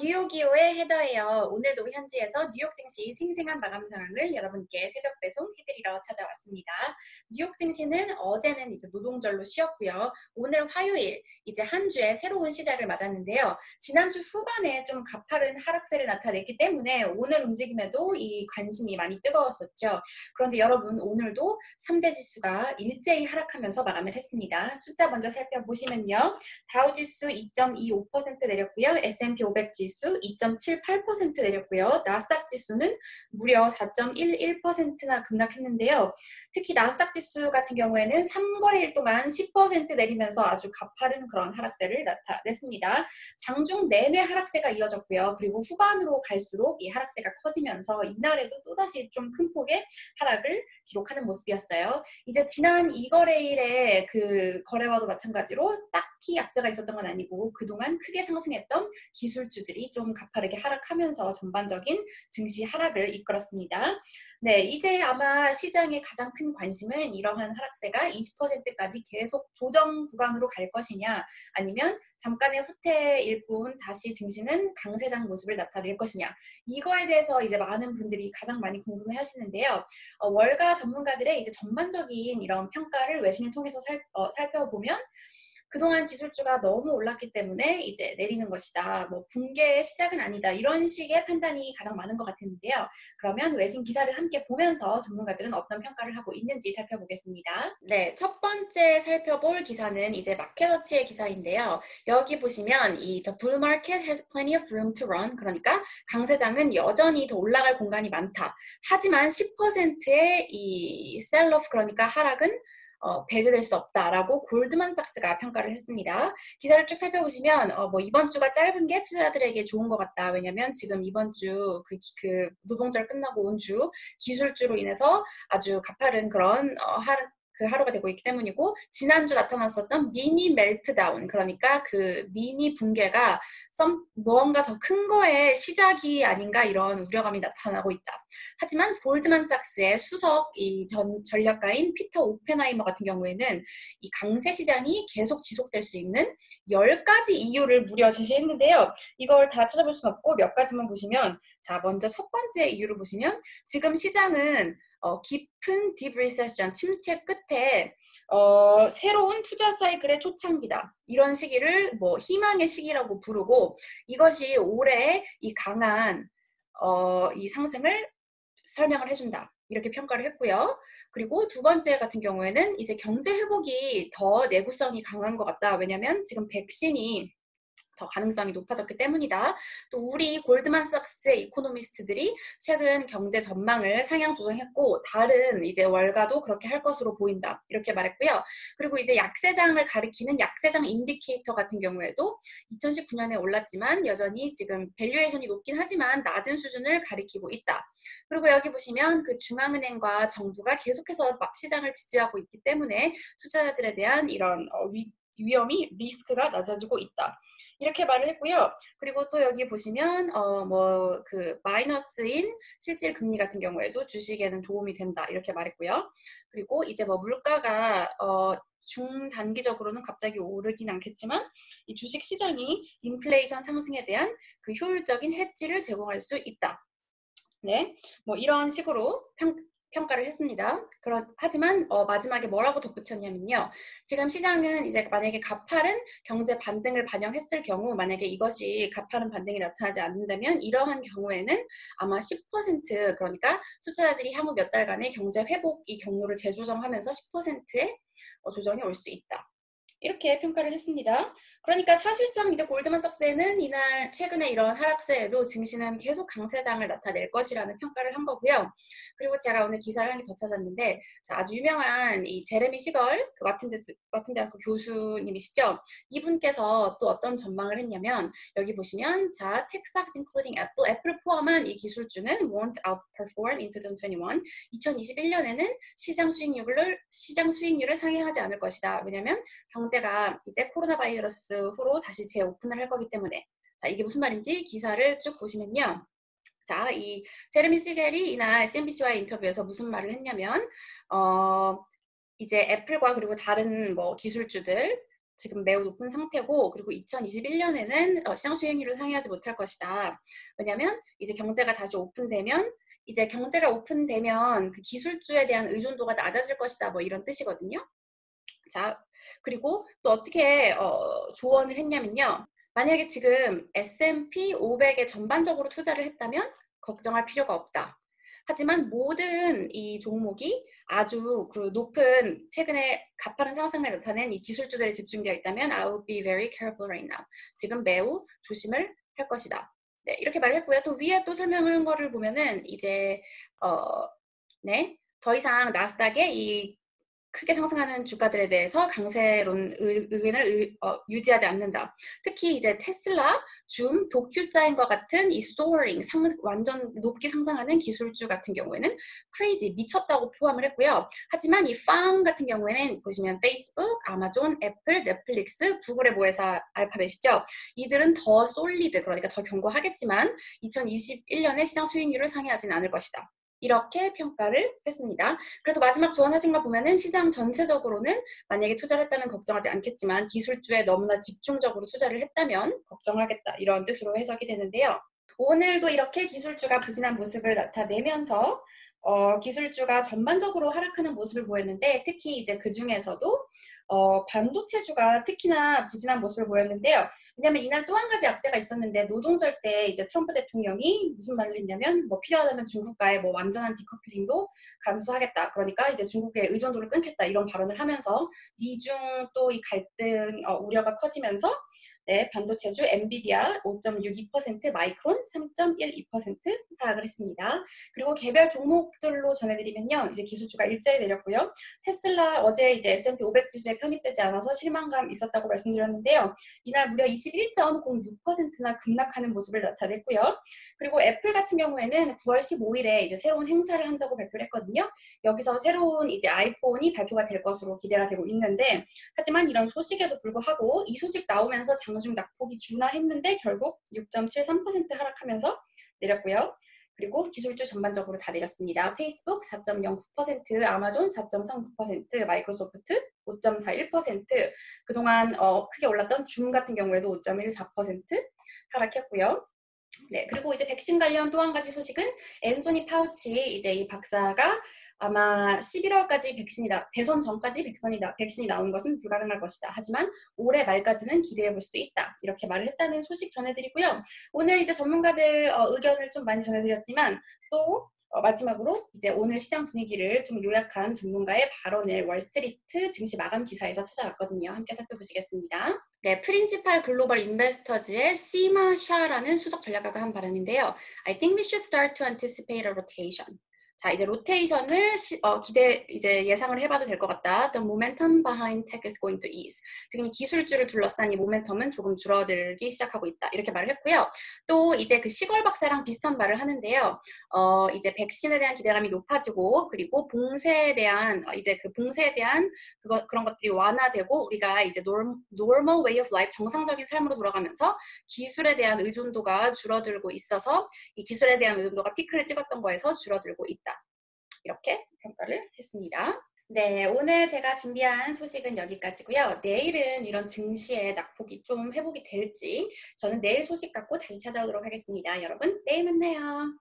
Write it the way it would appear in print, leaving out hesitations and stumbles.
뉴욕이오의 헤더예요. 오늘도 현지에서 뉴욕 증시 생생한 마감 상황을 여러분께 새벽 배송해드리러 찾아왔습니다. 뉴욕 증시는 어제는 이제 노동절로 쉬었고요. 오늘 화요일 이제 한 주의 새로운 시작을 맞았는데요. 지난주 후반에 좀 가파른 하락세를 나타냈기 때문에 오늘 움직임에도 이 관심이 많이 뜨거웠었죠. 그런데 여러분 오늘도 3대 지수가 일제히 하락하면서 마감을 했습니다. 숫자 먼저 살펴보시면요. 다우지수 2.25% 내렸고요. S&P 500 지수 2.78% 내렸고요. 나스닥 지수는 무려 4.11%나 급락했는데요. 특히 나스닥 지수 같은 경우에는 3거래일 동안 10% 내리면서 아주 가파른 그런 하락세를 나타냈습니다. 장중 내내 하락세가 이어졌고요. 그리고 후반으로 갈수록 이 하락세가 커지면서 이날에도 또다시 좀 큰 폭의 하락을 기록하는 모습이었어요. 이제 지난 2거래일의 그 거래와도 마찬가지로 딱히 약자가 있었던 건 아니고 그동안 크게 상승했던 기술주들이 좀 가파르게 하락하면서 전반적인 증시 하락을 이끌었습니다. 네, 이제 아마 시장의 가장 큰 관심은 이러한 하락세가 20%까지 계속 조정 구간으로 갈 것이냐 아니면 잠깐의 후퇴일 뿐 다시 증시는 강세장 모습을 나타낼 것이냐 이거에 대해서 이제 많은 분들이 가장 많이 궁금해 하시는데요. 월가 전문가들의 이제 전반적인 이런 평가를 외신을 통해서 살펴보면 그동안 기술주가 너무 올랐기 때문에 이제 내리는 것이다. 뭐 붕괴의 시작은 아니다. 이런 식의 판단이 가장 많은 것 같았는데요. 그러면 외신 기사를 함께 보면서 전문가들은 어떤 평가를 하고 있는지 살펴보겠습니다. 네, 첫 번째 살펴볼 기사는 이제 마켓워치의 기사인데요. 여기 보시면 이 The bull market has plenty of room to run. 그러니까 강세장은 여전히 더 올라갈 공간이 많다. 하지만 10%의 이 셀러프 그러니까 하락은 배제될 수 없다라고 골드만삭스가 평가를 했습니다. 기사를 쭉 살펴보시면 뭐 이번 주가 짧은 게 투자자들에게 좋은 것 같다. 왜냐면 지금 이번 주 그 노동절 끝나고 온 주 기술주로 인해서 아주 가파른 그런 그 하루가 되고 있기 때문이고 지난주 나타났었던 미니 멜트다운 그러니까 그 미니 붕괴가 무언가 더 큰 거의 시작이 아닌가 이런 우려감이 나타나고 있다. 하지만 골드만삭스의 수석 전략가인 피터 오펜하이머 같은 경우에는 이 강세 시장이 계속 지속될 수 있는 10가지 이유를 무려 제시했는데요. 이걸 다 찾아볼 수는 없고 몇 가지만 보시면 자 먼저 첫 번째 이유를 보시면 지금 시장은 깊은 딥 리세션 침체 끝에 새로운 투자 사이클의 초창기다. 이런 시기를 뭐 희망의 시기라고 부르고 이것이 올해 이 강한 이 상승을 설명을 해준다. 이렇게 평가를 했고요. 그리고 두 번째 같은 경우에는 이제 경제 회복이 더 내구성이 강한 것 같다. 왜냐면 지금 백신이 더 가능성이 높아졌기 때문이다. 또 우리 골드만삭스의 이코노미스트들이 최근 경제 전망을 상향 조정했고 다른 이제 월가도 그렇게 할 것으로 보인다. 이렇게 말했고요. 그리고 이제 약세장을 가리키는 약세장 인디케이터 같은 경우에도 2019년에 올랐지만 여전히 지금 밸류에이션이 높긴 하지만 낮은 수준을 가리키고 있다. 그리고 여기 보시면 그 중앙은행과 정부가 계속해서 시장을 지지하고 있기 때문에 투자자들에 대한 이런 위험이 리스크가 낮아지고 있다. 이렇게 말을 했고요. 그리고 또 여기 보시면 뭐 그 마이너스인 실질 금리 같은 경우에도 주식에는 도움이 된다. 이렇게 말했고요. 그리고 이제 뭐 물가가 중단기적으로는 갑자기 오르긴 않겠지만 이 주식 시장이 인플레이션 상승에 대한 그 효율적인 헤지를 제공할 수 있다. 네, 뭐 이런 식으로 평가를 했습니다. 하지만 마지막에 뭐라고 덧붙였냐면요. 지금 시장은 이제 만약에 가파른 경제 반등을 반영했을 경우 만약에 이것이 가파른 반등이 나타나지 않는다면 이러한 경우에는 아마 10% 그러니까 투자자들이 향후 몇 달간의 경제 회복 이 경로를 재조정하면서 10%의 조정이 올 수 있다. 이렇게 평가를 했습니다. 그러니까 사실상 이제 골드만삭스는 이날 최근에 이런 하락세에도 증시는 계속 강세장을 나타낼 것이라는 평가를 한 거고요. 그리고 제가 오늘 기사를 한 개 더 찾았는데 자, 아주 유명한 이 제레미 시걸 그 마틴 대학교 교수님이시죠. 이분께서 또 어떤 전망을 했냐면 여기 보시면 자 tech stocks including 애플을 포함한 이 기술주는 won't outperform in 2021. 2021년에는 시장 수익률을 상회하지 않을 것이다. 왜냐하면 경제가 이제 코로나 바이러스 후로 다시 재오픈을 할 거기 때문에 자 이게 무슨 말인지 기사를 쭉 보시면요. 자, 이 제레미 시겔이 이날 CNBC와의 인터뷰에서 무슨 말을 했냐면 이제 애플과 그리고 다른 뭐 기술주들 지금 매우 높은 상태고, 그리고 2021년에는 시장 수익률을 상회하지 못할 것이다. 왜냐하면 이제 경제가 다시 오픈되면 이제 경제가 오픈되면 그 기술주에 대한 의존도가 낮아질 것이다. 뭐 이런 뜻이거든요. 자, 그리고 또 어떻게 조언을 했냐면요. 만약에 지금 S&P 500에 전반적으로 투자를 했다면 걱정할 필요가 없다. 하지만 모든 이 종목이 아주 그 높은 최근에 가파른 상승을 나타낸 이 기술주들에 집중되어 있다면 I would be very careful right now. 지금 매우 조심을 할 것이다. 네, 이렇게 말을 했고요. 또 위에 또 설명한 거를 보면은 이제 네, 더 이상 나스닥의 이 크게 상승하는 주가들에 대해서 강세론 의견을 유지하지 않는다. 특히 이제 테슬라, 줌, 도큐사인과 같은 이 soaring, 완전 높게 상승하는 기술주 같은 경우에는 crazy, 미쳤다고 포함을 했고요. 하지만 이 farm 같은 경우에는 보시면 페이스북, 아마존, 애플, 넷플릭스, 구글의 모회사 알파벳이죠. 이들은 더 solid, 그러니까 더 견고하겠지만 2021년에 시장 수익률을 상회하지는 않을 것이다. 이렇게 평가를 했습니다. 그래도 마지막 조언하신 거 보면은 시장 전체적으로는 만약에 투자를 했다면 걱정하지 않겠지만 기술주에 너무나 집중적으로 투자를 했다면 걱정하겠다. 이런 뜻으로 해석이 되는데요. 오늘도 이렇게 기술주가 부진한 모습을 나타내면서 기술주가 전반적으로 하락하는 모습을 보였는데 특히 이제 그 중에서도 반도체주가 특히나 부진한 모습을 보였는데요. 왜냐하면 이날 또 한 가지 악재가 있었는데 노동절 때 이제 트럼프 대통령이 무슨 말을 했냐면 뭐 필요하다면 중국과의 뭐 완전한 디커플링도 감수하겠다. 그러니까 이제 중국의 의존도를 끊겠다 이런 발언을 하면서 미중 또 이 갈등 우려가 커지면서 네, 반도체주 엔비디아 5.62%, 마이크론 3.12% 하락을 했습니다. 그리고 개별 종목들로 전해드리면요. 이제 기술주가 일제히 내렸고요. 테슬라 어제 이제 S&P 500 지수에 편입되지 않아서 실망감 있었다고 말씀드렸는데요. 이날 무려 21.06%나 급락하는 모습을 나타냈고요. 그리고 애플 같은 경우에는 9월 15일에 이제 새로운 행사를 한다고 발표를 했거든요. 여기서 새로운 이제 아이폰이 발표가 될 것으로 기대가 되고 있는데 하지만 이런 소식에도 불구하고 이 소식 나오면서 장중 낙폭이 준화했는데 결국 6.73% 하락하면서 내렸고요. 그리고 기술주 전반적으로 다 내렸습니다. 페이스북 4.09%, 아마존 4.39%, 마이크로소프트 5.41%, 그동안 크게 올랐던 줌 같은 경우에도 5.14% 하락했고요. 네, 그리고 이제 백신 관련 또 한 가지 소식은 앤소니 파우치 이제 이 박사가 아마 11월까지 대선 전까지 백신이 나오는 것은 불가능할 것이다. 하지만 올해 말까지는 기대해 볼 수 있다. 이렇게 말을 했다는 소식 전해드리고요. 오늘 이제 전문가들 의견을 좀 많이 전해드렸지만 또 마지막으로 이제 오늘 시장 분위기를 좀 요약한 전문가의 발언을 월스트리트 증시 마감 기사에서 찾아왔거든요. 함께 살펴보시겠습니다. 네, 프린시팔 글로벌 인베스터즈의 시마 샤라는 수석 전략가가 한 발언인데요. I think we should start to anticipate a rotation. 자, 이제 로테이션을 이제 예상을 해봐도 될 것 같다. The momentum behind tech is going to ease. 지금 기술주를 둘러싼 이 모멘텀은 조금 줄어들기 시작하고 있다. 이렇게 말을 했고요. 또 이제 그 시골 박사랑 비슷한 말을 하는데요. 이제 백신에 대한 기대감이 높아지고 그리고 봉쇄에 대한 그런 것들이 완화되고 우리가 이제 normal way of life 정상적인 삶으로 돌아가면서 기술에 대한 의존도가 줄어들고 있어서 이 기술에 대한 의존도가 피크를 찍었던 거에서 줄어들고 있다. 이렇게 평가를 했습니다. 네, 오늘 제가 준비한 소식은 여기까지고요. 내일은 이런 증시의 낙폭이 좀 회복이 될지 저는 내일 소식 갖고 다시 찾아오도록 하겠습니다. 여러분, 내일 만나요.